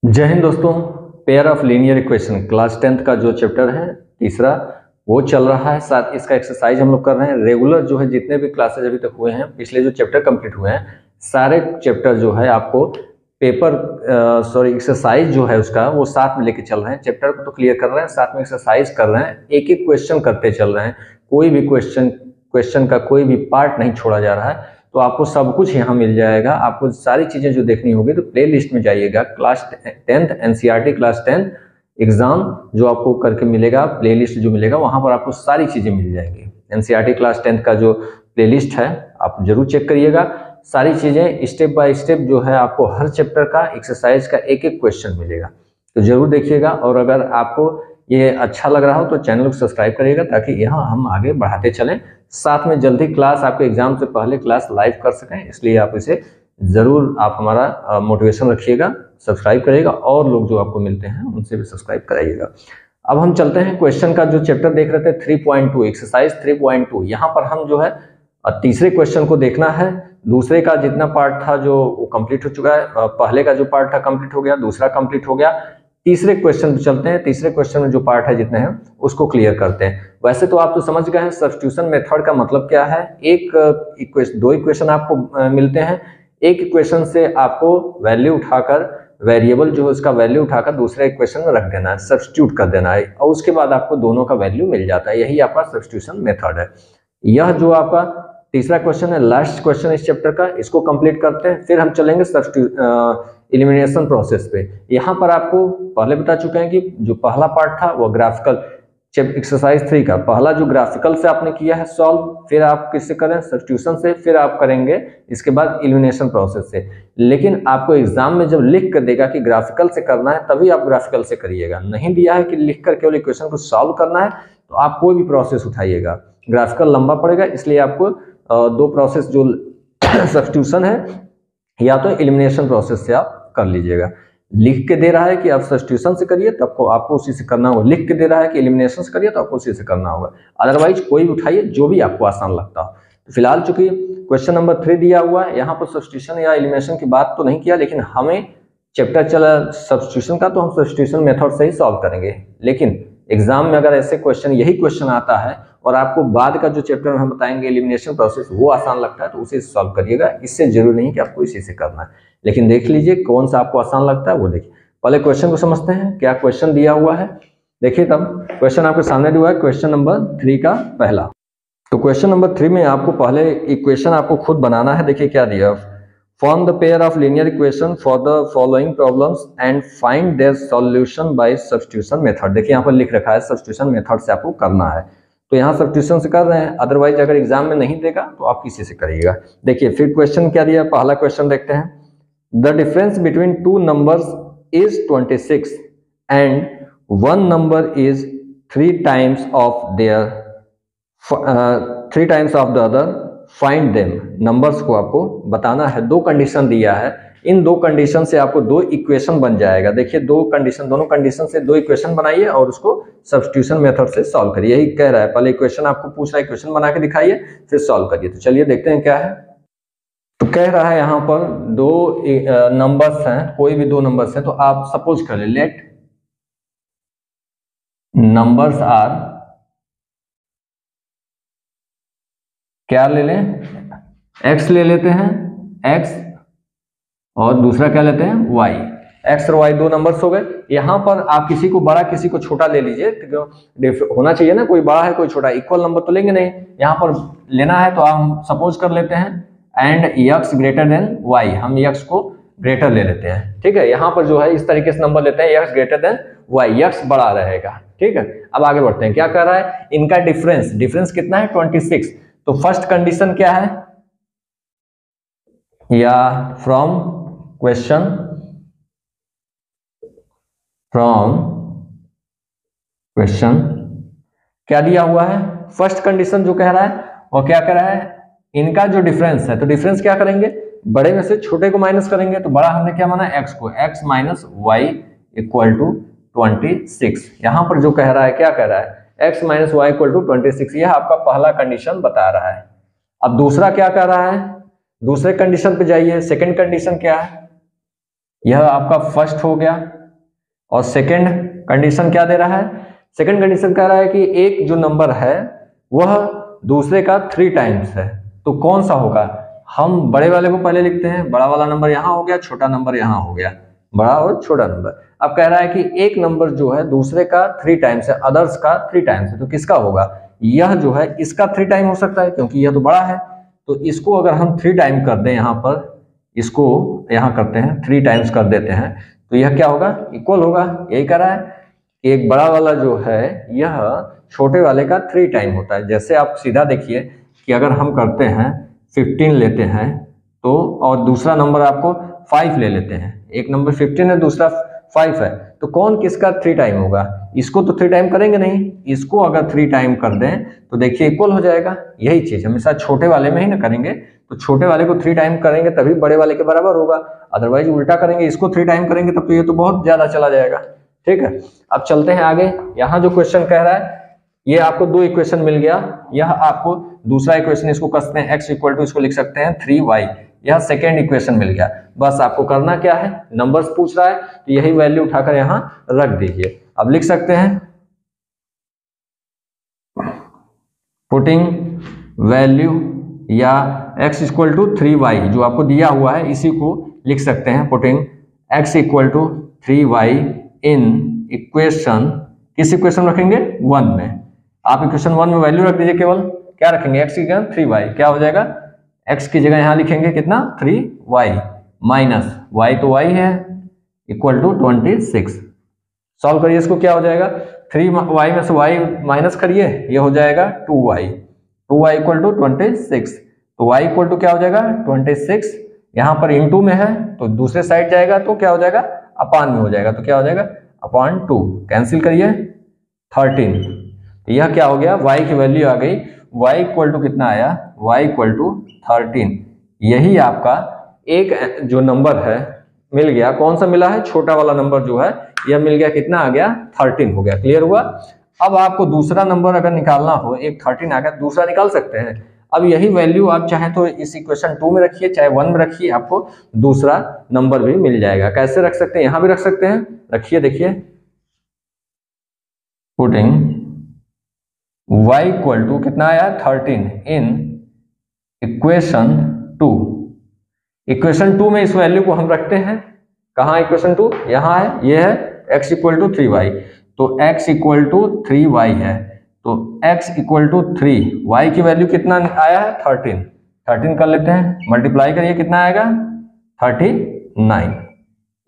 जय हिंद दोस्तों। Pair of linear equation class 10th का जो चैप्टर है तीसरा वो चल रहा है। साथ इसका एक्सरसाइज हम लोग कर रहे हैं। रेगुलर जो है जितने भी क्लासेज अभी तक हुए हैं, पिछले जो चैप्टर कंप्लीट हुए हैं, सारे चैप्टर जो है आपको पेपर एक्सरसाइज जो है उसका वो साथ में लेके चल रहे हैं। चैप्टर को तो क्लियर कर रहे हैं, साथ में एक्सरसाइज कर रहे हैं, एक एक क्वेश्चन करते चल रहे हैं। कोई भी क्वेश्चन का कोई भी पार्ट नहीं छोड़ा जा रहा है। तो आपको सब कुछ यहाँ मिल जाएगा। आपको सारी चीजें जो देखनी होगी तो प्ले लिस्ट में जाइएगा, class 10th NCERT class 10 exam जो आपको करके मिलेगा, प्ले लिस्ट जो मिलेगा वहां पर आपको सारी चीजें मिल जाएंगी। एनसीईआरटी क्लास 10th का जो प्ले लिस्ट है आप जरूर चेक करिएगा। सारी चीजें स्टेप बाय स्टेप जो है आपको हर चैप्टर का एक्सरसाइज का एक एक क्वेश्चन मिलेगा, तो जरूर देखिएगा। और अगर आपको ये अच्छा लग रहा हो तो चैनल को सब्सक्राइब करिएगा ताकि यहाँ हम आगे बढ़ाते चलें। साथ में जल्दी क्लास आपके एग्जाम से पहले क्लास लाइव कर सकें, इसलिए आप इसे जरूर आप हमारा मोटिवेशन रखिएगा, सब्सक्राइब करिएगा और लोग जो आपको मिलते हैं उनसे भी सब्सक्राइब कराइएगा। अब हम चलते हैं क्वेश्चन का जो चैप्टर देख रहे थे 3.2 एक्सरसाइज 3.2। यहाँ पर हम जो है तीसरे क्वेश्चन को देखना है। दूसरे का जितना पार्ट था जो वो कंप्लीट हो चुका है, पहले का जो पार्ट था कंप्लीट हो गया, दूसरा कंप्लीट हो गया। तीसरे क्वेश्चन पे चलते हैं। तीसरे क्वेश्चन में जो पार्ट है जितने हैं उसको क्लियर करते हैं। वैसे तो आप तो समझ गए हैं सब्स्टिट्यूशन मेथड का मतलब क्या है। दो इक्वेशन आपको मिलते हैं, एक इक्वेशन से आपको वैल्यू उठाकर, वेरिएबल जो है उसका वैल्यू उठाकर दूसरे इक्वेशन में रख देना है, सब्स्टिट्यूट कर देना है और उसके बाद आपको दोनों का वैल्यू मिल जाता है। यही आपका सब्स्टिट्यूशन मेथड है। यह जो आपका तीसरा क्वेश्चन है, लास्ट क्वेश्चन इस चैप्टर का, इसको कंप्लीट करते हैं, फिर हम चलेंगे एलिमिनेशन प्रोसेस पे। यहाँ पर आपको पहले बता चुके हैं कि जो पहला पार्ट था वो ग्राफिकल, एक्सरसाइज 3 का पहला जो ग्राफिकल से आपने किया है सॉल्व, फिर आप किससे करें, सब्स्टिट्यूशन से, फिर आप करेंगे इसके बाद एलिमिनेशन प्रोसेस से। लेकिन आपको एग्जाम में जब लिख कर देगा कि ग्राफिकल से करना है तभी आप ग्राफिकल से करिएगा। नहीं दिया है कि लिख कर केवल इक्वेशन को सॉल्व करना है तो आप कोई भी प्रोसेस उठाइएगा, ग्राफिकल लंबा पड़ेगा। इसलिए आपको दो प्रोसेस जो सब्स्टिट्यूशन है या तो एलिमिनेशन प्रोसेस से आप कर लीजिएगा। लिख के दे रहा है कि आप सब्स्टिट्यूशन से करिए तब आपको उसी से करना होगा, लिख के दे रहा है कि एलिमिनेशन से करिए तो आपको उसी से करना होगा। अदरवाइज कोई भी उठाइए जो भी आपको आसान लगता हो। तो फिलहाल चूंकि क्वेश्चन नंबर 3 दिया हुआ है, यहाँ पर सब्स्टिट्यूशन या एलिमिनेशन की बात तो नहीं किया, लेकिन हमें चैप्टर चला सब्स्टिट्यूशन का तो हम सब्स्टिट्यूशन मेथड से ही सॉल्व करेंगे। लेकिन एग्जाम में अगर ऐसे क्वेश्चन, यही क्वेश्चन आता है और आपको बाद का जो चैप्टर में हम बताएंगे एलिमिनेशन प्रोसेस वो आसान लगता है तो उसे सॉल्व करिएगा। इससे जरूरी नहीं कि आपको इसी से करना है, लेकिन देख लीजिए कौन सा आपको आसान लगता है वो देखिए। पहले क्वेश्चन को समझते हैं, क्या क्वेश्चन दिया हुआ है देखिए। तब क्वेश्चन आपके सामने दिया हुआ है, क्वेश्चन नंबर 3 का पहला। तो क्वेश्चन नंबर 3 में आपको पहले इक्वेशन आपको खुद बनाना है। देखिए क्या दिया, form the pair of linear equation for the following problems and find their solution bye substitution method. देखिए यहाँ पर लिख रखा है सब्स्टिट्यूशन मेथड से आपको करना है, तो यहाँ सब्स्टिट्यूशन से कर रहे हैं। अदरवाइज अगर एग्जाम में नहीं देगा तो आप किसी से करिएगा। देखिए फिर क्वेश्चन क्या दिया, पहला क्वेश्चन देखते हैं। The difference between two numbers is 26 and one number is 3 times of the other, find them। Numbers को आपको बताना है। दो कंडीशन दिया है, इन दो कंडीशन से आपको दो इक्वेशन बन जाएगा। देखिए दो कंडीशन, दोनों कंडीशन से दो इक्वेशन बनाइए और उसको सब्स्टिट्यूशन मेथड से सॉल्व करिए। यही कह रहा है, पहले इक्वेशन आपको पूछ रहा है, इक्वेशन बना के दिखाइए फिर सॉल्व करिए। तो चलिए देखते हैं क्या है। तो कह रहा है यहाँ पर दो नंबर्स हैं, कोई भी दो नंबर्स हैं, तो आप सपोज कर ले, लेट नंबर्स आर, क्या ले लें, x ले लेते हैं, x और दूसरा क्या लेते हैं, y। x और y दो नंबर्स हो गए। यहाँ पर आप किसी को बड़ा किसी को छोटा ले लीजिए, तो होना चाहिए ना, कोई बड़ा है कोई छोटा, इक्वल नंबर तो लेंगे नहीं। यहाँ पर लेना है तो हम सपोज कर लेते हैं and x greater than y, हम x को ग्रेटर ले लेते हैं। ठीक है, यहाँ पर जो है इस तरीके से नंबर लेते हैं, x greater than y, x बड़ा रहेगा। ठीक है, अब आगे बढ़ते हैं। क्या कर रहा है, इनका डिफरेंस कितना है, 26। तो फर्स्ट कंडीशन क्या है, या फ्रॉम क्वेश्चन क्या दिया हुआ है, फर्स्ट कंडीशन जो कह रहा है वो क्या कह रहा है, इनका जो डिफरेंस है, तो डिफरेंस क्या करेंगे, बड़े में से छोटे को माइनस करेंगे। तो बड़ा हमने क्या माना, x को, x minus y equal to 26। यहां पर जो कह रहा है, क्या कह रहा है, x minus y equal to 26, यह आपका पहला कंडीशन बता रहा है। अब दूसरा क्या कह रहा है, दूसरे कंडीशन पे जाइए। सेकंड कंडीशन क्या है, यह आपका फर्स्ट हो गया। और सेकंड कंडीशन क्या दे रहा है? सेकंड कंडीशन कह रहा है कि एक जो नंबर है वह दूसरे का 3 टाइम्स है, तो कौन सा होगा? हम बड़े वाले को पहले लिखते हैं, बड़ा वाला नंबर यहाँ हो गया, छोटा नंबर यहाँ हो गया, बड़ा और छोटा नंबर। अब कह रहा है कि एक नंबर जो है दूसरे का 3 टाइम्स है, अदर्स का 3 टाइम्स है, तो किसका होगा? यह जो है इसका 3 टाइम हो सकता है क्योंकि यह तो बड़ा है, तो इसको अगर हम 3 टाइम कर दें, यहाँ पर इसको यहाँ करते हैं 3 टाइम्स कर देते हैं, तो यह क्या होगा? इक्वल होगा। यही कह रहा है कि एक बड़ा वाला जो है यह छोटे वाले का 3 टाइम होता है। जैसे आप सीधा देखिए कि अगर हम करते हैं 15 लेते हैं तो, और दूसरा नंबर आपको 5 ले लेते हैं, एक नंबर 15 है दूसरा 5 है, तो कौन किसका 3 टाइम होगा? इसको तो 3 टाइम करेंगे नहीं, इसको अगर 3 टाइम कर दें तो देखिए इक्वल हो जाएगा। यही चीज हमेशा छोटे वाले में ही ना करेंगे, तो छोटे वाले को 3 टाइम करेंगे तभी बड़े वाले के बराबर होगा, अदरवाइज उल्टा करेंगे, इसको 3 टाइम करेंगे तब तो ये तो बहुत ज्यादा चला जाएगा। ठीक है, अब चलते हैं आगे। यहाँ जो क्वेश्चन कह रहा है, ये आपको 2 इक्वेशन मिल गया, यह आपको दूसरा इक्वेशन, इसको कसते हैं x इक्वल टू, इसको लिख सकते हैं 3y, यह सेकेंड इक्वेशन मिल गया। बस आपको करना क्या है, नंबर्स पूछ रहा है तो यही वैल्यू उठाकर यहाँ रख दीजिए। अब लिख सकते हैं पुटिंग वैल्यू या x इक्वल टू 3y जो आपको दिया हुआ है, इसी को लिख सकते हैं putting x equal to 3y in equation, किस इक्वेशन रखेंगे? 1 में। आप इक्वेशन 1 में वैल्यू रख दीजिए, केवल क्या रखेंगे? x की जगह 3y, क्या हो जाएगा? x की जगह यहां लिखेंगे कितना? 3y माइनस y तो y है इक्वल टू 26। सॉल्व करिए इसको, क्या हो जाएगा? 3y में से y माइनस करिए, ये हो जाएगा 2y, 2y इक्वल टू 26, तो y इक्वल टू क्या हो जाएगा? 26। यहाँ पर इंटू में है तो दूसरे साइड जाएगा तो क्या हो जाएगा? अपान में हो जाएगा, तो क्या हो जाएगा? अपॉन 2, कैंसिल करिए 13। तो यह क्या हो गया? y की वैल्यू आ गई, y इक्वल टू कितना आया? y equal to 13। यही आपका एक जो नंबर है मिल गया। कौन सा मिला है? छोटा वाला नंबर जो है यह मिल गया, कितना आ गया? 13 हो गया। क्लियर हुआ? अब आपको दूसरा नंबर अगर निकालना हो, एक 13 आ गया, दूसरा निकाल सकते हैं। अब यही वैल्यू आप चाहें तो इस इक्वेशन 2 में रखिए, चाहे 1 में रखिए, आपको दूसरा नंबर भी मिल जाएगा। कैसे रख सकते हैं? यहां भी रख सकते हैं, रखिए, देखिए पुटिंग y इक्वल टू कितना आया? 13 इन इक्वेशन 2। इक्वेशन 2 में इस वैल्यू को हम रखते हैं, कहां? इक्वेशन 2 यहां है, ये है x इक्वल टू 3y, तो x इक्वल टू 3y है, तो x इक्वल टू 3, y की वैल्यू कितना आया है? 13, 13 कर लेते हैं, मल्टीप्लाई करिए, कितना आएगा? 39।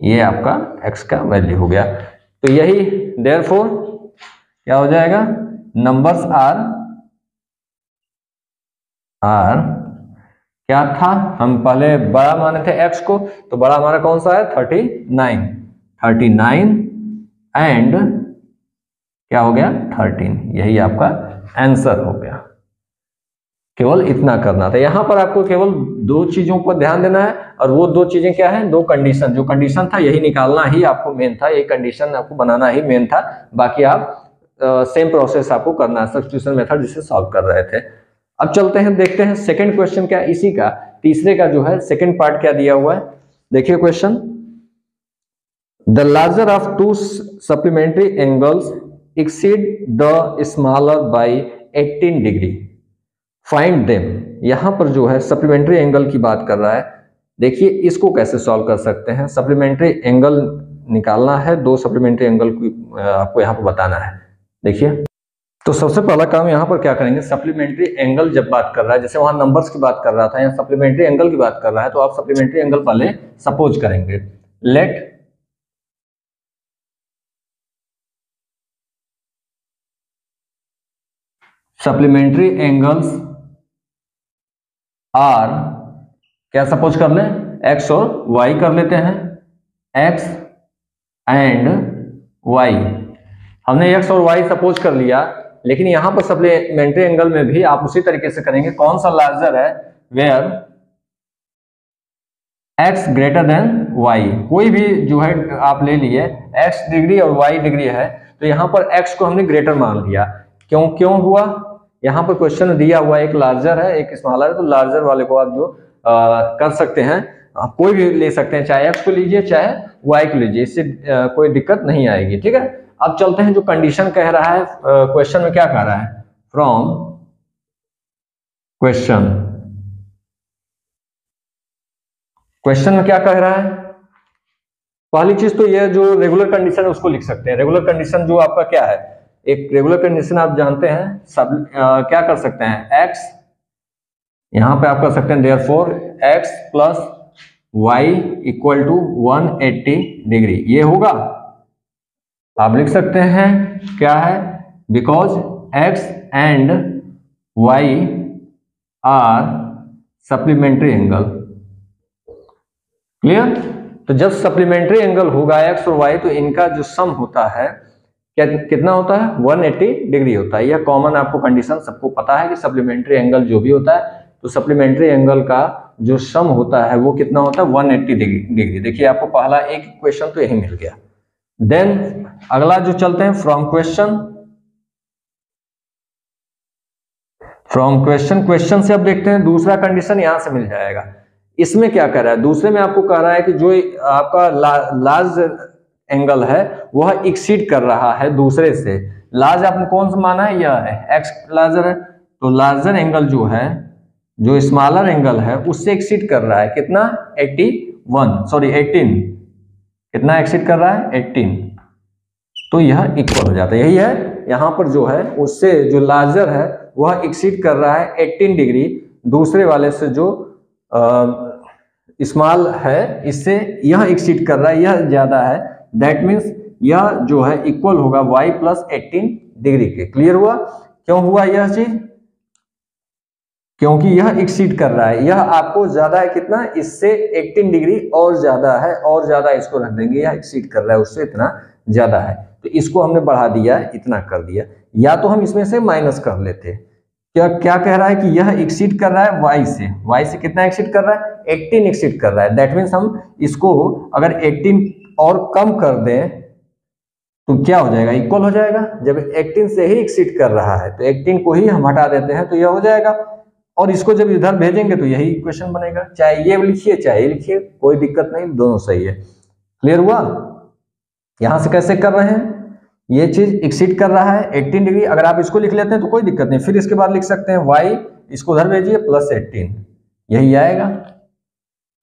ये आपका x का वैल्यू हो गया। तो यही देयरफॉर क्या हो जाएगा? नंबर्स आर क्या था? हम पहले बड़ा माने थे x को, तो बड़ा हमारा कौन सा है? 39 एंड क्या हो गया? 13। यही आपका आंसर हो गया। केवल इतना करना था। यहां पर आपको केवल 2 चीजों पर ध्यान देना है, और वो 2 चीजें क्या है? 2 कंडीशन, जो कंडीशन था यही निकालना ही आपको मेन था, यही कंडीशन आपको बनाना ही मेन था। बाकी आप सेम प्रोसेस आपको करना है, सब्स्टिट्यूशन मेथड जिसे सॉल्व कर रहे थे। अब चलते हैं, देखते हैं सेकंड क्वेश्चन क्या, इसी का तीसरे का जो है सेकंड पार्ट क्या दिया हुआ है। देखिए question, the larger of 2 supplementary angles exceed the smaller by 18 degree, find them. यहां पर जो है सप्लीमेंट्री एंगल की बात कर रहा है। देखिए इसको कैसे सॉल्व कर सकते हैं। सप्लीमेंट्री एंगल निकालना है, 2 सप्लीमेंट्री एंगल को आपको यहां पर बताना है। देखिए, तो सबसे पहला काम यहां पर क्या करेंगे, सप्लीमेंट्री एंगल जब बात कर रहा है, जैसे वहां नंबर्स की बात कर रहा था, यहाँ सप्लीमेंट्री एंगल की बात कर रहा है, तो आप सप्लीमेंट्री एंगल पहले सपोज करेंगे। लेट सप्लीमेंट्री एंगल्स आर, क्या सपोज कर लें? x और y कर लेते हैं, x एंड y। हमने x और y सपोज कर लिया, लेकिन यहां पर सप्लीमेंट्री एंगल में भी आप उसी तरीके से करेंगे। कौन सा लार्जर है? Where x greater than y, कोई भी जो है आप ले लिए, x डिग्री और y डिग्री है, तो यहां पर x को हमने ग्रेटर मान लिया। क्यों हुआ? यहाँ पर क्वेश्चन दिया हुआ एक लार्जर है एक स्मॉलर है, तो लार्जर वाले को आप जो कर सकते हैं आप कोई भी ले सकते हैं, चाहे x को लीजिए चाहे y को लीजिए, इससे कोई दिक्कत नहीं आएगी। ठीक है, अब चलते हैं जो कंडीशन कह रहा है, क्वेश्चन में क्या कह रहा है, फ्रॉम क्वेश्चन में क्या कह रहा है। पहली चीज तो ये जो रेगुलर कंडीशन है उसको लिख सकते हैं। रेगुलर कंडीशन जो आपका क्या है, एक रेगुलर कंडीशन आप जानते हैं सब क्या कर सकते हैं, x यहां पे आप कर सकते हैं therefore x plus y equal to 180 degree, ये होगा। आप लिख सकते हैं क्या है, because x and y are supplementary angle. Clear, तो जब सप्लीमेंट्री एंगल होगा x और y तो इनका जो सम होता है क्या कितना होता है, 180 डिग्री होता है। यह कॉमन आपको कंडीशन सबको पता है कि सप्लीमेंट्री एंगल जो भी होता है तो सप्लीमेंट्री एंगल का जो सम होता है वो कितना होता है, 180 डिग्री। देखिए आपको पहला एक इक्वेशन तो यही मिल गया। देन अगला जो चलते हैं फ्रॉम क्वेश्चन से अब देखते हैं दूसरा कंडीशन यहां से मिल जाएगा। इसमें क्या कह रहा है, दूसरे में आपको कह रहा है कि जो आपका लार्ज एंगल है वह एक्सीड कर रहा है दूसरे से। लार्ज आपने कौन सा माना है, यह है एक्स लार्जर है, तो लार्जर एंगल जो है जो स्मॉलर एंगल है उससे एक्सीड कर रहा है कितना, 18, कितना एक्सीड कर रहा है, 18, तो यह इक्वल हो जाता है। यही है यहां पर जो है उससे जो लार्जर है वह एक्सीड कर रहा है 18 डिग्री दूसरे वाले से जो स्मॉल है इससे यह एक्सीड कर रहा है, यह ज्यादा है। दैट मीन्स यह जो है इक्वल होगा y प्लस 18 डिग्री के। क्लियर हुआ, क्यों हुआ यह चीज, क्योंकि यह एक्सीड कर रहा है, यह आपको ज्यादा है कितना, इससे 18 डिग्री और ज्यादा है, और ज्यादा इसको रख देंगे, यह एक्सीड कर रहा है उससे इतना ज्यादा है, तो इसको हमने बढ़ा दिया, इतना कर दिया। या तो हम इसमें से माइनस कर लेते। क्या कह रहा है कि यह एक्सीड कर रहा है y से कितना एक्सीड कर रहा है, 18 एक्सीड कर रहा है। दैट मीन्स हम इसको अगर 18 और कम कर दें तो क्या हो जाएगा, इक्वल हो जाएगा। जब 18 से ही एक्सीड कर रहा है तो 18 को ही हम हटा देते हैं तो यह हो जाएगा, और इसको जब इधर भेजेंगे तो यही इक्वेशन बनेगा। चाहे ये लिखिए चाहे ये लिखिए, कोई दिक्कत नहीं, दोनों सही है। क्लियर हुआ, यहां से कैसे कर रहे हैं, ये चीज एक्सीड कर रहा है 18 डिग्री, अगर आप इसको लिख लेते हैं तो कोई दिक्कत नहीं, फिर इसके बाद लिख सकते हैं y, इसको उधर भेजिए प्लस 18, यही आएगा।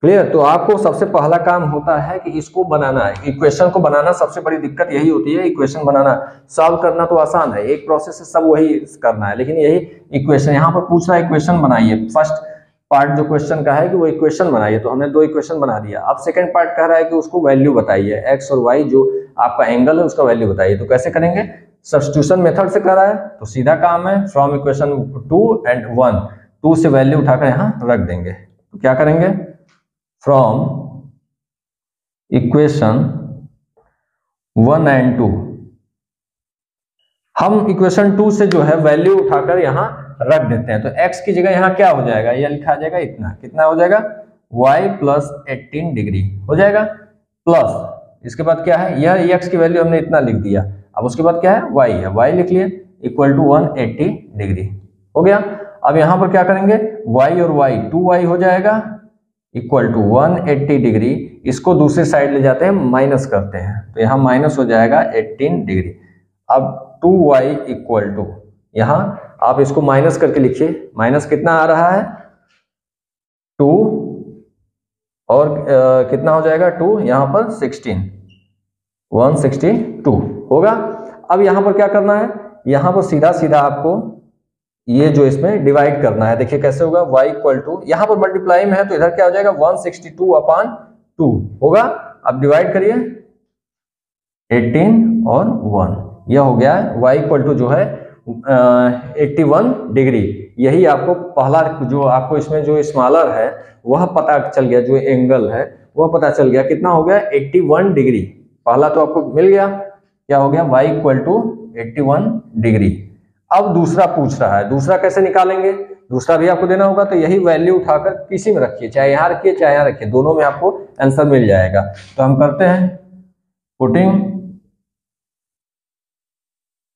क्लियर, तो आपको सबसे पहला काम होता है कि इसको बनाना है, इक्वेशन को बनाना सबसे बड़ी दिक्कत यही होती है। इक्वेशन बनाना, सॉल्व करना तो आसान है, एक प्रोसेस से सब वही करना है, लेकिन यही इक्वेशन यहाँ पर पूछ रहा है इक्वेशन बनाइए। फर्स्ट पार्ट जो क्वेश्चन का है कि वो इक्वेशन बनाइए, तो हमने 2 इक्वेशन बना दिया। अब सेकंड पार्ट कह रहा है कि उसको वैल्यू बताइए, एक्स और वाई जो आपका एंगल है उसका वैल्यू बताइए। तो कैसे करेंगे, सब्स्टिट्यूशन मेथड से कर रहा है, तो सीधा काम है फ्रॉम इक्वेशन 2 एंड 1, 2 से वैल्यू उठाकर यहाँ रख देंगे। तो क्या करेंगे, फ्रॉम इक्वेशन 1 एंड 2, हम इक्वेशन 2 से जो है वैल्यू उठाकर यहाँ रख देते हैं। तो x की जगह यहाँ क्या हो जाएगा, यह लिखा जाएगा इतना, कितना हो जाएगा, y प्लस 18 डिग्री हो जाएगा, प्लस इसके बाद क्या है, यह x की वैल्यू हमने इतना लिख दिया। अब उसके बाद क्या है, y है, y लिख लिए इक्वल टू 180 डिग्री हो गया। अब यहाँ पर क्या करेंगे, y और y 2y हो जाएगा इक्वल टू 180 डिग्री, इसको दूसरे साइड ले जाते हैं, माइनस करते हैं, तो यहाँ माइनस हो जाएगा 18 डिग्री। अब 2y इक्वल टू, यहाँ आप इसको माइनस करके लिखिए, माइनस कितना आ रहा है 2 और कितना हो जाएगा 2, यहाँ पर 16, 162 होगा। अब यहाँ पर क्या करना है, यहाँ पर सीधा सीधा आपको ये जो इसमें डिवाइड करना है। देखिए कैसे होगा, y इक्वल टू, यहाँ पर मल्टीप्लाई में है तो इधर क्या हो जाएगा 162/2 होगा। अब डिवाइड करिए 18 और 1, यह हो गया y इक्वल टू जो है 81 डिग्री। यही आपको पहला जो आपको इसमें जो स्मॉलर है वह पता चल गया, जो एंगल है वह पता चल गया, कितना हो गया 81 डिग्री। पहला तो आपको मिल गया, क्या हो गया y इक्वल टू 81 डिग्री। अब दूसरा पूछ रहा है, दूसरा कैसे निकालेंगे, दूसरा भी आपको देना होगा, तो यही वैल्यू उठाकर किसी में रखिए, चाहे यहाँ रखिए चाहे यहाँ रखिए, दोनों में आपको आंसर मिल जाएगा। तो हम करते हैं putting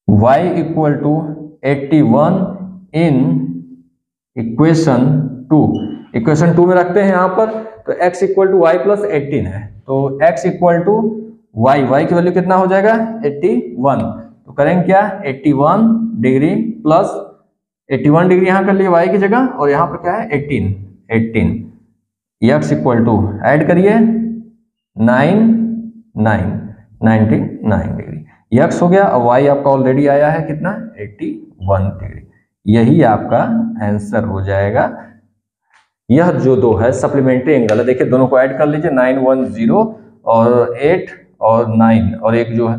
y equal to 81 in equation 2 2। Equation 2 में रखते हैं यहाँ पर, तो x equal to y plus 18 है, तो x इक्वल टू वाई की वैल्यू कितना हो जाएगा 81। तो करेंगे क्या 81 डिग्री प्लस 81 डिग्री यहाँ कर लिए y की जगह, और यहाँ पर क्या है 18 x इक्वल टू ऐड करिए 99 डिग्री x हो गया, और y आपका ऑलरेडी आया है कितना 81 डिग्री। यही आपका आंसर हो जाएगा। यह जो दो है सप्लीमेंट्री एंगल है, देखिए दोनों को ऐड कर लीजिए 910 और 8 और 9 और एक जो है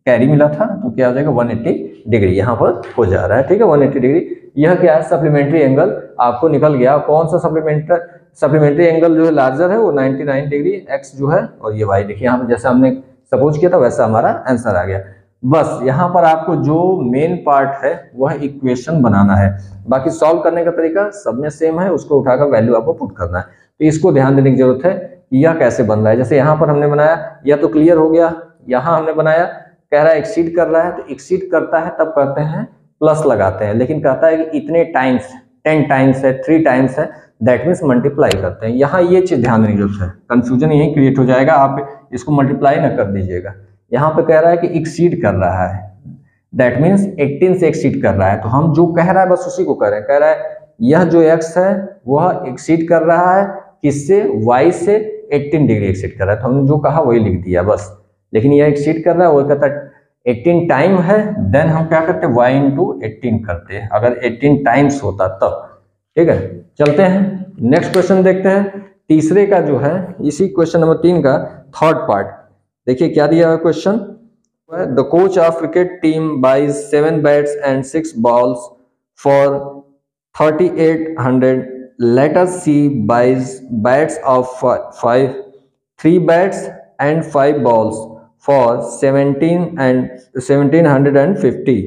कैरी मिला था, तो क्या हो जाएगा 180 डिग्री यहाँ पर हो जा रहा है। ठीक है 180 डिग्री, यह क्या है सप्लीमेंट्री एंगल आपको निकल गया। कौन सा सप्लीमेंट्री एंगल जो है लार्जर है वो 99 डिग्री x जो है, और ये y देखिए यहाँ पर जैसा हमने सपोज किया था वैसा हमारा आंसर आ गया। बस यहाँ पर आपको जो मेन पार्ट है वह इक्वेशन बनाना है, बाकी सॉल्व करने का तरीका सब में सेम है, उसको उठाकर वैल्यू आपको पुट करना है। तो इसको ध्यान देने की जरूरत है कि यह कैसे बन रहा है। जैसे यहाँ पर हमने बनाया, यह तो क्लियर हो गया, यहाँ हमने बनाया कह रहा है एक्सीड कर रहा है, तो एक्सीड करता है तब करते हैं प्लस लगाते हैं, लेकिन कहता है कि इतने टाइम्स 10 टाइम्स है 3 टाइम्स है, दैट मीन्स मल्टीप्लाई करते हैं। यहाँ ये चीज ध्यान देने की जरूरत है, कंफ्यूजन यही क्रिएट हो जाएगा, आप इसको मल्टीप्लाई ना कर दीजिएगा। यहाँ पे कह रहा है कि एक्सीड कर रहा है, दैट मीन्स 18 से एक्सीड कर रहा है, तो हम जो कह रहा है बस उसी को कह रहे हैं। कह रहा है यह जो x है वह एक्सीड कर रहा है किससे, y से 18 डिग्री एक्सीड कर रहा है, तो हमने जो कहा वही लिख दिया बस। लेकिन यह एक्सीड कर रहा है, वो कहता है 18 टाइम है, देन हम क्या करते हैं y इंटू 18 करते हैं, अगर 18 टाइम्स होता तब। ठीक है चलते हैं नेक्स्ट क्वेश्चन देखते हैं, तीसरे का जो है इसी क्वेश्चन नंबर 3 का थर्ड पार्ट। देखिए क्या दिया है question, the coach of cricket team buys 7 bats and 6 balls for 3800, let us see buys bats of 3 bats and 5 balls for 1750,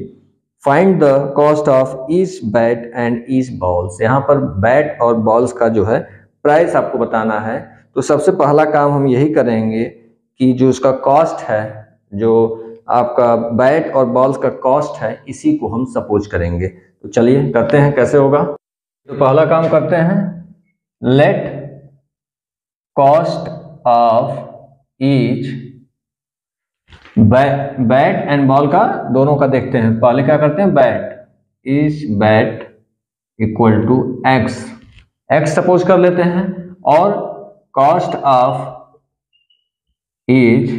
find the cost of each bat and each balls. यहाँ पर bat और balls का जो है price आपको बताना है। तो सबसे पहला काम हम यही करेंगे कि जो उसका कॉस्ट है, जो आपका बैट और बॉल्स का कॉस्ट है, इसी को हम सपोज करेंगे। तो चलिए करते हैं कैसे होगा। तो पहला काम करते हैं, let cost of each bat and ball का दोनों का देखते हैं। पहले क्या करते हैं, bat, each bat equal to x suppose कर लेते हैं, और cost of each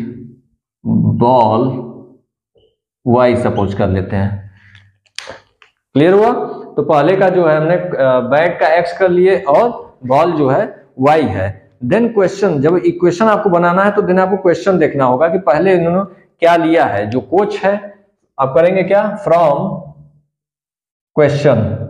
ball y suppose कर लेते हैं। क्लियर हुआ। तो पहले का जो है हमने बैट का x कर लिए और बॉल जो है y है। देन क्वेश्चन, जब इक्वेशन आपको बनाना है तो देन आपको क्वेश्चन देखना होगा कि पहले इन्होंने क्या लिया है। जो कोच है आप करेंगे क्या, फ्रॉम क्वेश्चन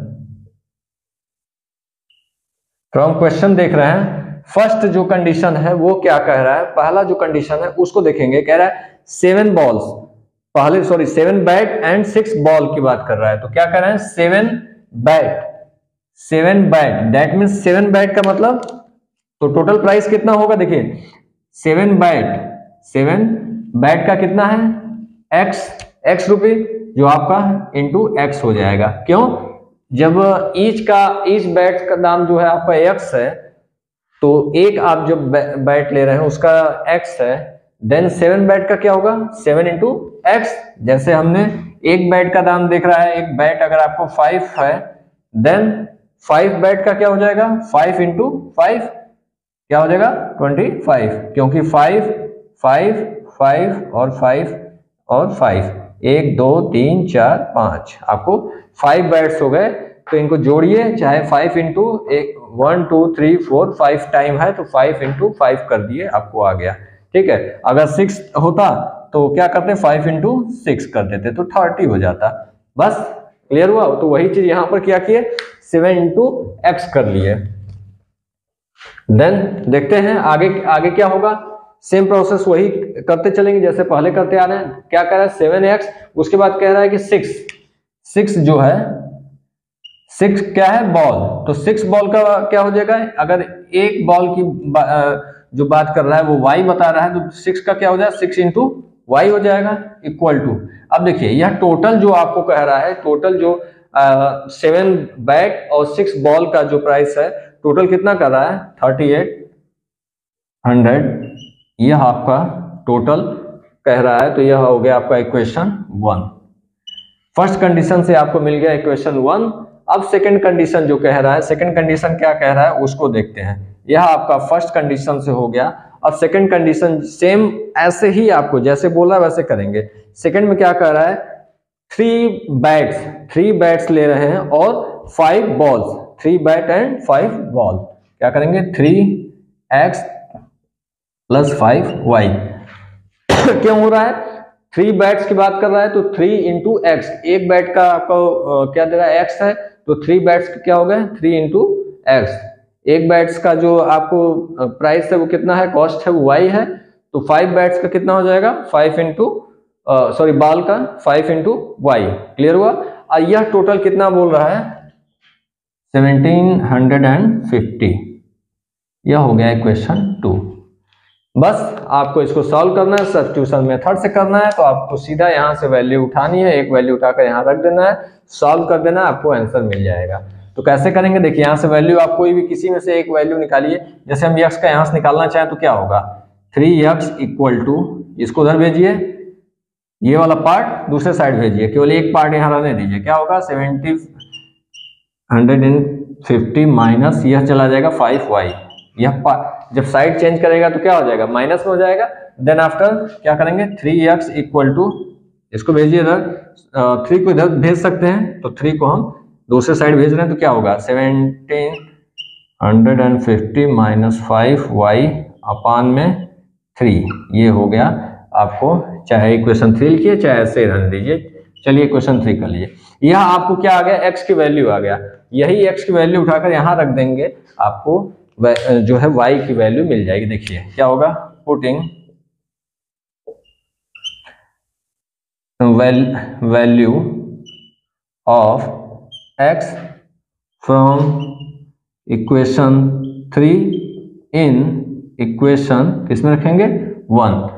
देख रहे हैं। फर्स्ट जो कंडीशन है वो क्या कह रहा है, पहला जो कंडीशन है उसको देखेंगे। कह रहा है 7 बैट एंड 6 बॉल की बात कर रहा है। तो क्या कर रहे हैं, 7 बैट, दैट मीन्स 7 बैट का मतलब, तो टोटल प्राइस कितना होगा देखिए, 7 बैट का कितना है x रुपए, जो आपका इंटू x हो जाएगा। क्यों, जब ईच बैट का दाम जो है आपका x है, तो एक आप जब बैट ले रहे हैं उसका x है, देन 7 बैट का क्या होगा, 7 इंटू एक्स। जैसे हमने एक बैट का दाम देख रहा है, एक बैट अगर आपको 5 है, देन 5 बैट का क्या हो जाएगा, 5 इंटू 5 क्या हो जाएगा 25, क्योंकि 5 और 5 1 2 3 4 5 आपको 5 बैट्स हो गए। तो इनको जोड़िए, चाहे 5 इंटू 1 2 3 4 5 टाइम है, तो 5 इंटू 5 कर दिए, आपको आ गया। ठीक है, अगर 6 होता तो क्या करते, 5 इंटू 6 कर देते, तो 30 हो जाता। बस क्लियर हुआ। तो वही चीज यहां पर क्या किए, 7 इंटू एक्स कर लिए। देन देखते हैं आगे क्या होगा। सेम प्रोसेस वही करते चलेंगे जैसे पहले करते आ रहे हैं। क्या कह रहा है 7x, उसके बाद कह रहा है कि 6 जो है, 6 क्या है बॉल, तो 6 बॉल का क्या हो जाएगा, अगर एक बॉल की जो बात कर रहा है वो y बता रहा है, तो 6 का क्या हो जाएगा, 6 इंटू y हो जाएगा, इक्वल टू। अब देखिए यह टोटल जो आपको कह रहा है, टोटल जो 7 बैट और 6 बॉल का जो प्राइस है टोटल कितना कर रहा है 3800, यह आपका टोटल कह रहा है। तो यह हो गया आपका इक्वेशन 1। फर्स्ट कंडीशन से आपको मिल गया इक्वेशन 1। अब सेकंड कंडीशन जो कह रहा है, सेकंड कंडीशन क्या कह रहा है उसको देखते हैं। यह आपका फर्स्ट कंडीशन से हो गया। अब सेकंड कंडीशन सेम ऐसे ही आपको जैसे बोला वैसे करेंगे। सेकंड में क्या कह रहा है 3 बैट्स ले रहे हैं और 5 बॉल्स, 3 बैट एंड 5 बॉल। क्या करेंगे 3x + 5y। क्यों हो रहा है 3 बैट्स की बात कर रहा है तो 3 × x, एक बैट का आपको क्या दे रहा है x है, तो 3 बैट्स क्या हो गए 3 × x। एक बैट्स का जो आपको प्राइस है वो कितना है, कॉस्ट है वो y है, तो 5 बैट्स का कितना हो जाएगा 5 बॉल का 5 × y। क्लियर हुआ। और यह टोटल कितना बोल रहा है 1750। यह हो गया इक्वेशन 2। बस आपको इसको सॉल्व करना है, सब्स्टिट्यूशन मेथड से करना है। तो आपको सीधा यहाँ से वैल्यू उठानी है, एक वैल्यू उठाकर यहाँ रख देना है, सॉल्व कर देना है, आपको आंसर मिल जाएगा। तो कैसे करेंगे देखिए, यहाँ से वैल्यू आप कोई भी किसी में से एक वैल्यू निकालिए। जैसे हम x का यहाँ से निकालना चाहें तो क्या होगा 3x = इसको उधर भेजिए, ये वाला पार्ट दूसरे साइड भेजिए, केवल एक पार्ट यहाँ रहने दीजिए। क्या होगा 1750 माइनस यह चला जाएगा 5y। यह जब साइड चेंज करेगा तो क्या हो जाएगा माइनस में हो जाएगा। देन आफ्टर क्या करेंगे 3x = इसको भेजिए इधर, 3 को इधर भेज सकते हैं, तो 3 को हम दूसरे साइड भेज रहे हैं तो क्या होगा 1750 माइनस 5y अपान में 3। ये हो गया आपको, चाहे इक्वेशन 3 लिखिए चाहे ऐसे रहने दीजिए। चलिए इक्वेशन 3 कर लीजिए। यह आपको क्या आ गया x की वैल्यू आ गया, यही x की वैल्यू उठाकर यहाँ रख देंगे, आपको जो है y की वैल्यू मिल जाएगी। देखिए क्या होगा putting value of x from equation 3 in equation किसमें रखेंगे 1।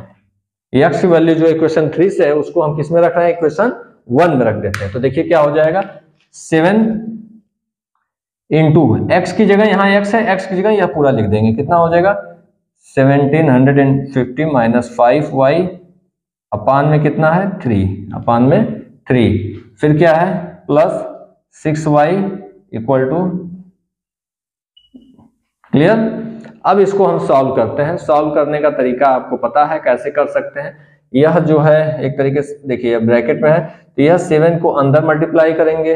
x की वैल्यू जो इक्वेशन 3 से है उसको हम किसमें रख रहे हैं इक्वेशन 1 में रख देते हैं। तो देखिए क्या हो जाएगा 7 × x की जगह यहाँ x है, x की जगह यह पूरा लिख देंगे, कितना हो जाएगा 1750 माइनस 5y अपान में कितना है 3, अपान में 3, फिर क्या है प्लस 6y = क्लियर। अब इसको हम सॉल्व करते हैं। सॉल्व करने का तरीका आपको पता है कैसे कर सकते हैं। यह जो है एक तरीके से देखिए ब्रैकेट में है, तो यह 7 को अंदर मल्टीप्लाई करेंगे,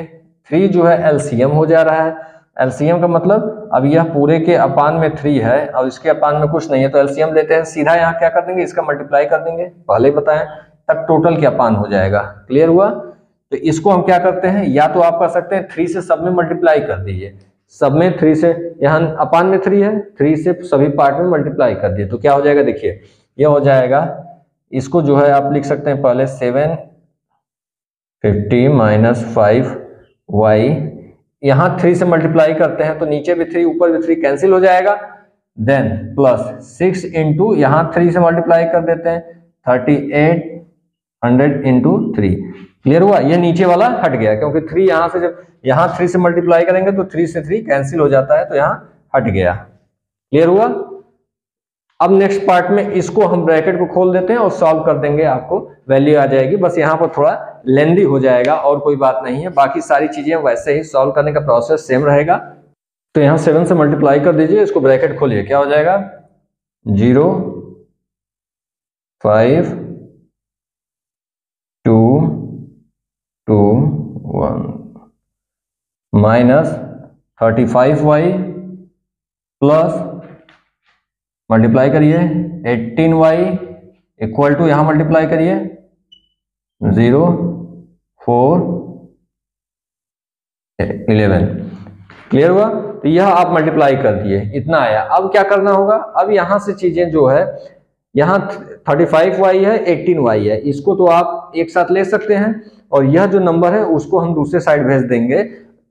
3 जो है एलसीएम हो जा रहा है। एलसीएम का मतलब अब यह पूरे के अपान में 3 है और इसके अपान में कुछ नहीं है, तो एलसीएम लेते हैं, सीधा यहाँ क्या कर देंगे इसका मल्टीप्लाई कर देंगे, पहले ही बताएं, तब टोटल के अपान हो जाएगा। क्लियर हुआ। तो इसको हम क्या करते हैं, या तो आप कर सकते हैं 3 से सब में मल्टीप्लाई कर दीजिए, सब में 3 से, यहाँ अपान में 3 है, 3 से सभी पार्ट में मल्टीप्लाई कर दिए, तो क्या हो जाएगा देखिए यह हो जाएगा, इसको जो है आप लिख सकते हैं पहले 750 माइनस 5y, यहाँ 3 से मल्टीप्लाई करते हैं तो नीचे भी 3 ऊपर भी 3 कैंसिल हो जाएगा, देन प्लस 6 × यहाँ 3 से मल्टीप्लाई कर देते हैं 3800 × 3। क्लियर हुआ। ये नीचे वाला हट गया क्योंकि 3 यहाँ से, जब यहाँ 3 से मल्टीप्लाई करेंगे तो 3 से 3 कैंसिल हो जाता है, तो यहाँ हट गया। क्लियर हुआ। अब नेक्स्ट पार्ट में इसको हम ब्रैकेट को खोल देते हैं और सॉल्व कर देंगे, आपको वैल्यू आ जाएगी। बस यहाँ पर थोड़ा लेंदी हो जाएगा और कोई बात नहीं है, बाकी सारी चीजें वैसे ही सॉल्व करने का प्रोसेस सेम रहेगा। तो यहाँ 7 से मल्टीप्लाई कर दीजिए, इसको ब्रैकेट खोलिए, क्या हो जाएगा 0 5 2 2 1 माइनस 35y प्लस मल्टीप्लाई करिए 18y = यहां मल्टीप्लाई करिए 0 4 11। क्लियर हुआ। तो यह आप मल्टीप्लाई कर दिए, इतना आया। अब क्या करना होगा, अब यहां से चीजें जो है, यहाँ 35y है 18y है, इसको तो आप एक साथ ले सकते हैं और यह जो नंबर है उसको हम दूसरे साइड भेज देंगे,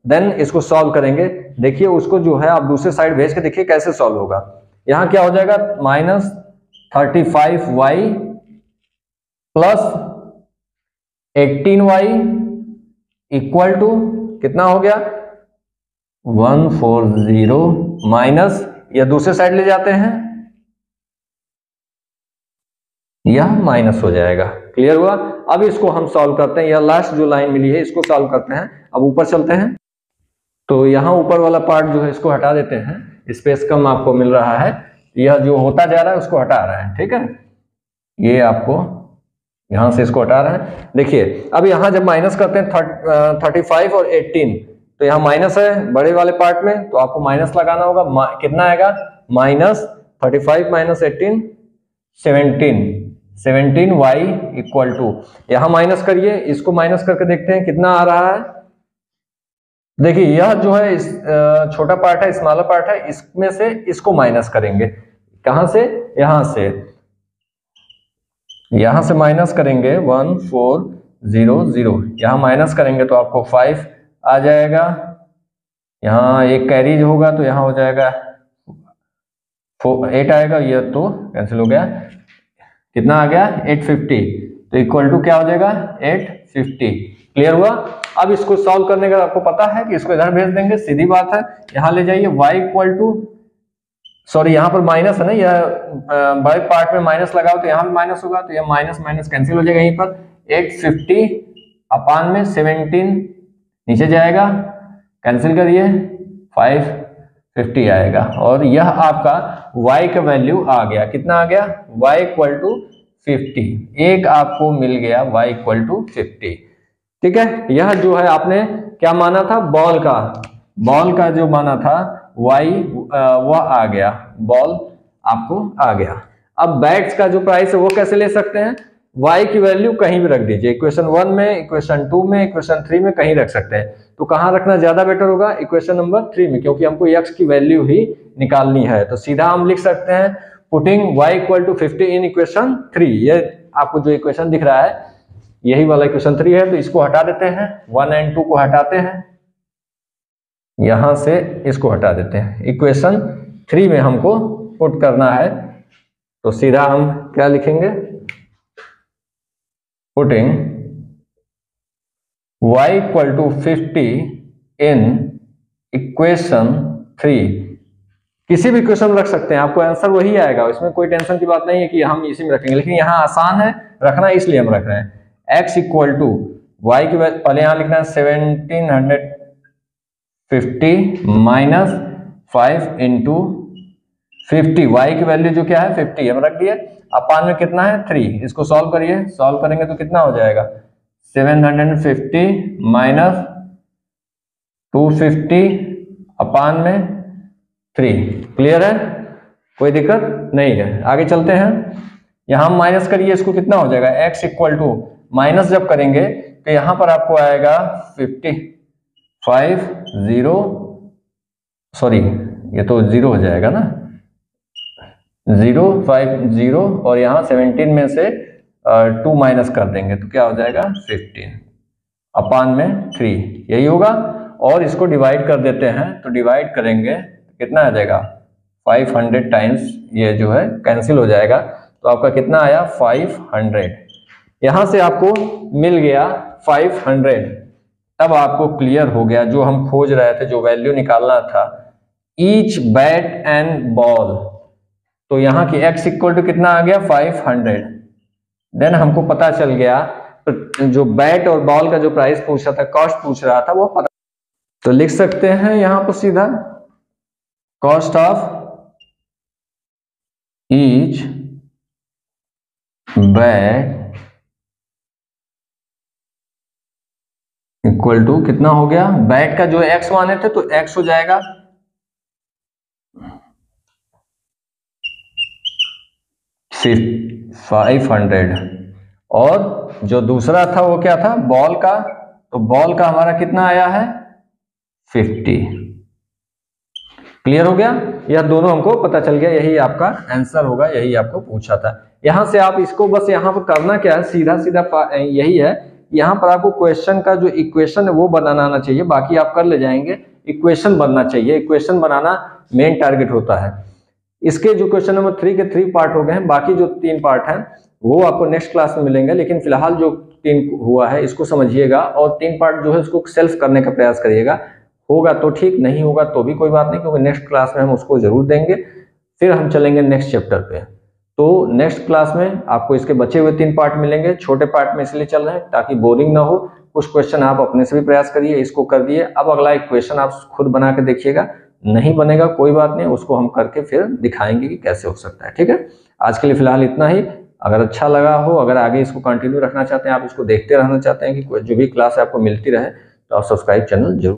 देन इसको सॉल्व करेंगे। देखिए उसको जो है आप दूसरे साइड भेज के देखिए कैसे सॉल्व होगा। यहाँ क्या हो जाएगा माइनस 35y प्लस 18y = कितना हो गया 140 माइनस, या दूसरे साइड ले जाते हैं, यह माइनस हो जाएगा। क्लियर हुआ। अब इसको हम सॉल्व करते हैं, यह लास्ट जो लाइन मिली है इसको सॉल्व करते हैं। अब ऊपर चलते हैं, तो यहाँ ऊपर वाला पार्ट जो है इसको हटा देते हैं, स्पेस कम आपको मिल रहा है, यह जो होता जा रहा है उसको हटा रहा है। ठीक है, ये आपको यहां से इसको हटा रहे हैं। देखिए अब यहाँ जब माइनस करते हैं 35 और 18, तो यहाँ माइनस है बड़े वाले पार्ट में, तो आपको माइनस लगाना होगा। कितना आएगा -35 माइनस 18 17 y इक्वल टू, यहां माइनस करिए, इसको माइनस करके देखते हैं कितना आ रहा है। देखिए यह जो है इस छोटा पार्ट है, स्मॉलर पार्ट है, इसमें से इसको माइनस करेंगे। कहां से? यहां से माइनस करेंगे 1400, यहां माइनस करेंगे तो आपको 5 आ जाएगा, यहां एक कैरी होगा तो यहां हो जाएगा 8 आएगा, यह तो कैंसिल हो गया। कितना आ गया 850, तो इक्वल टू क्या हो जाएगा 850। क्लियर हुआ। अब इसको सॉल्व करने का आपको पता है कि इसको इधर भेज देंगे, सीधी बात है। यहां ले जाइए y इक्वल टू, सॉरी यहाँ पर माइनस है ना, यह बड़े पार्ट में माइनस लगाओ तो यहाँ भी माइनस होगा, तो यह माइनस माइनस कैंसिल हो जाएगा। यहीं पर 850 अपान में 17 नीचे जाएगा, कैंसिल करिए 550 आएगा, और यह आपका y का वैल्यू आ गया। कितना आ गया y इक्वल टू 50, एक आपको मिल गया y इक्वल टू 50। ठीक है, यह जो है आपने क्या माना था, बॉल का जो माना था y वह आ गया, बॉल आपको आ गया। अब बैट्स का जो प्राइस है वो कैसे ले सकते हैं, y की वैल्यू कहीं भी रख दीजिए, इक्वेशन 1 में, इक्वेशन 2 में, इक्वेशन 3 में, कहीं रख सकते हैं। तो कहाँ रखना ज्यादा बेटर होगा, इक्वेशन नंबर 3 में, क्योंकि हमको x की वैल्यू ही निकालनी है। तो सीधा हम लिख सकते हैं putting y equal to 50 in equation 3। ये आपको जो इक्वेशन दिख रहा है यही वाला इक्वेशन 3 है, तो इसको हटा देते हैं, 1 और 2 को हटाते हैं, यहां से इसको हटा देते हैं। इक्वेशन 3 में हमको पुट करना है, तो सीधा हम क्या लिखेंगे, putting y equal to 50 in equation 3। किसी भी इक्वेशन रख सकते हैं, आपको आंसर वही आएगा, इसमें कोई टेंशन की बात नहीं है कि हम इसी में रखेंगे, लेकिन यहाँ आसान है रखना, इसलिए हम रख रहे हैं। x इक्वल टू y की पहले यहां लिखना है 1750 माइनस 5 इंटू 50, y की वैल्यू जो क्या है 50 हम रख दिए, अपान में कितना है 3, इसको सॉल्व करिए, सॉल्व करेंगे तो कितना हो जाएगा 750 माइनस 250 अपान में 3। क्लियर है, कोई दिक्कत नहीं है। आगे चलते हैं, यहां माइनस करिए, इसको कितना हो जाएगा x इक्वल टू, माइनस जब करेंगे तो यहां पर आपको आएगा 50, ये तो 0 हो जाएगा ना, 050, और यहाँ 17 में से 2 माइनस कर देंगे तो क्या हो जाएगा 15 अपान में 3, यही होगा। और इसको डिवाइड कर देते हैं, तो डिवाइड करेंगे कितना आ जाएगा 500 टाइम्स, ये जो है कैंसिल हो जाएगा, तो आपका कितना आया 500। यहां से आपको मिल गया 500। तब आपको क्लियर हो गया जो हम खोज रहे थे, जो वैल्यू निकालना था, ईच बैट एंड बॉल। तो यहाँ की x इक्वल टू कितना आ गया 500। देन हमको पता चल गया जो बैट और बॉल का जो प्राइस पूछा था, कॉस्ट पूछ रहा था, वो पता, तो लिख सकते हैं यहां पर सीधा cost of each bat equal to कितना हो गया, बैट का जो x माने थे तो x हो जाएगा 500, और जो दूसरा था वो क्या था बॉल का, तो बॉल का हमारा कितना आया है 50। क्लियर हो गया, यह दोनों हमको पता चल गया, यही आपका आंसर होगा, यही आपको पूछा था। यहां से आप इसको बस यहां पर करना क्या है, सीधा सीधा यही है, यहाँ पर आपको क्वेश्चन का जो इक्वेशन है वो बनाना आना चाहिए, बाकी आप कर ले जाएंगे, इक्वेशन बनना चाहिए, इक्वेशन बनाना मेन टारगेट होता है। इसके जो क्वेश्चन नंबर 3 के 3 पार्ट हो गए हैं, बाकी जो 3 पार्ट हैं वो आपको नेक्स्ट क्लास में मिलेंगे, लेकिन फिलहाल जो 3 हुआ है इसको समझिएगा और 3 पार्ट जो है उसको सेल्फ करने का प्रयास करिएगा। होगा तो ठीक, नहीं होगा तो भी कोई बात नहीं, क्योंकि नेक्स्ट क्लास में हम उसको जरूर देंगे। फिर हम चलेंगे नेक्स्ट चैप्टर पे। तो नेक्स्ट क्लास में आपको इसके बचे हुए 3 पार्ट मिलेंगे। छोटे पार्ट में इसलिए चल रहे हैं ताकि बोरिंग ना हो। कुछ क्वेश्चन आप अपने से भी प्रयास करिए, इसको कर दिए। अब अगला एक क्वेश्चन आप खुद बना के देखिएगा, नहीं बनेगा कोई बात नहीं, उसको हम करके फिर दिखाएंगे कि कैसे हो सकता है। ठीक है, आज के लिए फिलहाल इतना ही। अगर अच्छा लगा हो, अगर आगे इसको कंटिन्यू रखना चाहते हैं, आप इसको देखते रहना चाहते हैं कि जो भी क्लास आपको मिलती रहे, तो आप सब्सक्राइब चैनल जरूर